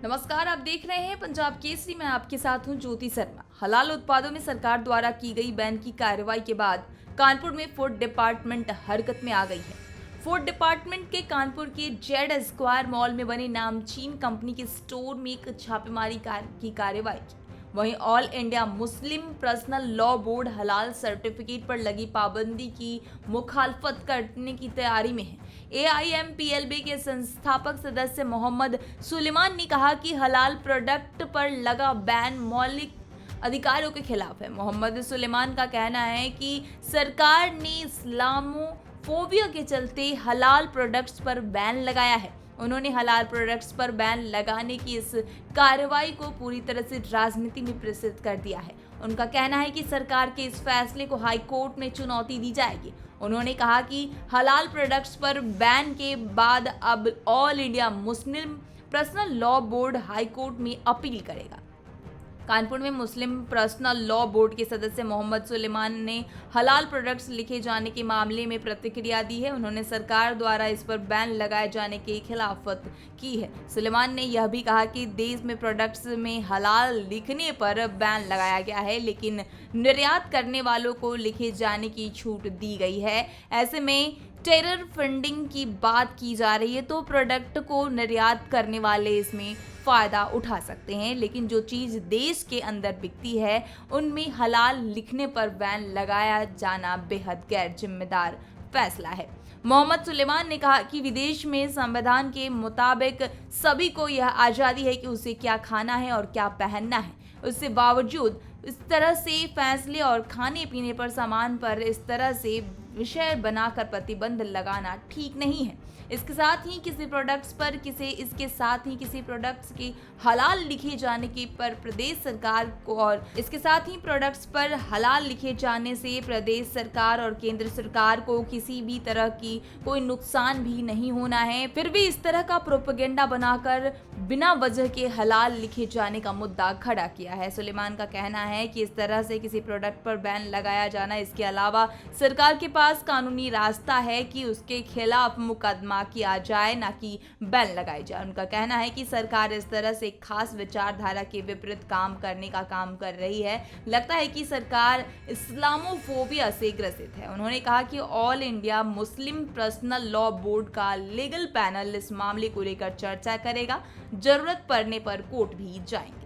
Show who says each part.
Speaker 1: नमस्कार, आप देख रहे हैं पंजाब केसरी। मैं आपके साथ हूं ज्योति शर्मा। हलाल उत्पादों में सरकार द्वारा की गई बैन की कार्रवाई के बाद कानपुर में फूड डिपार्टमेंट हरकत में आ गई है। फूड डिपार्टमेंट के कानपुर के जेड स्क्वायर मॉल में बने नामचीन कंपनी के स्टोर में एक छापेमारी की कार्रवाई की। वहीं all India Muslim personal law board हलाल सर्टिफिकेट पर लगी पाबंदी की मुखालफत करने की तैयारी में है। AIMPLB के संस्थापक सदस्य मोहम्मद सुलेमान ने कहा कि हलाल प्रोडक्ट पर लगा बैन मौलिक अधिकारों के खिलाफ है। मोहम्मद सुलेमान का कहना है कि सरकार ने इस्लामोफोबिया के चलते हलाल प्रोडक्ट्स पर बैन लगाया है। उन्होंने हलाल प्रोडक्ट्स पर बैन लगाने की इस कार्रवाई को पूरी तरह से राजनीति में प्रसिद्ध कर दिया है। उनका कहना है कि सरकार के इस फैसले को हाई कोर्ट में चुनौती दी जाएगी। उन्होंने कहा कि हलाल प्रोडक्ट्स पर बैन के बाद अब all India Muslim personal law board high court में अपील करेगा। कानपुर में मुस्लिम पर्सनल लॉ बोर्ड के सदस्य मोहम्मद सुलेमान ने हलाल प्रोडक्ट्स लिखे जाने के मामले में प्रतिक्रिया दी है। उन्होंने सरकार द्वारा इस पर बैन लगाए जाने के खिलाफ की है। सुलेमान ने यह भी कहा कि देश में प्रोडक्ट्स में हलाल लिखने पर बैन लगाया गया है, लेकिन निर्यात करने वालों को लिखे जाने की छूट दी गई है। ऐसे में टेरर फंडिंग की बात की जा रही है तो प्रोडक्ट को निर्यात करने वाले इसमें फ़ायदा उठा सकते हैं, लेकिन जो चीज़ देश के अंदर बिकती है उनमें हलाल लिखने पर बैन लगाया जाना बेहद गैर जिम्मेदार फैसला है। मोहम्मद सुलेमान ने कहा कि विदेश में संविधान के मुताबिक सभी को यह आज़ादी है कि उसे क्या खाना है और क्या पहनना है। उसके बावजूद इस तरह से फैसले और खाने पीने पर सामान पर इस तरह से विषय बनाकर प्रतिबंध लगाना ठीक नहीं है। इसके साथ ही किसी प्रोडक्ट्स के हलाल लिखे जाने के पर प्रदेश सरकार को और इसके साथ ही प्रोडक्ट्स पर हलाल लिखे जाने से प्रदेश सरकार और केंद्र सरकार को किसी भी तरह की कोई नुकसान भी नहीं होना है। फिर भी इस तरह का प्रोपेगेंडा बनाकर बिना वजह के हलाल लिखे जाने का मुद्दा खड़ा किया है। सुलेमान का कहना है कि इस तरह से किसी प्रोडक्ट पर बैन लगाया जाना, इसके अलावा सरकार के पास कानूनी रास्ता है कि उसके खिलाफ मुकदमा किया जाए, ना कि बैन लगाई जाए। उनका कहना है कि सरकार इस तरह से खास विचारधारा के विपरीत काम करने का काम कर रही है। लगता है कि सरकार इस्लामोफोबिया से ग्रसित है। उन्होंने कहा कि all India Muslim personal law board का लीगल पैनल इस मामले को लेकर चर्चा करेगा। जरूरत पड़ने पर कोर्ट भी जाएंगे।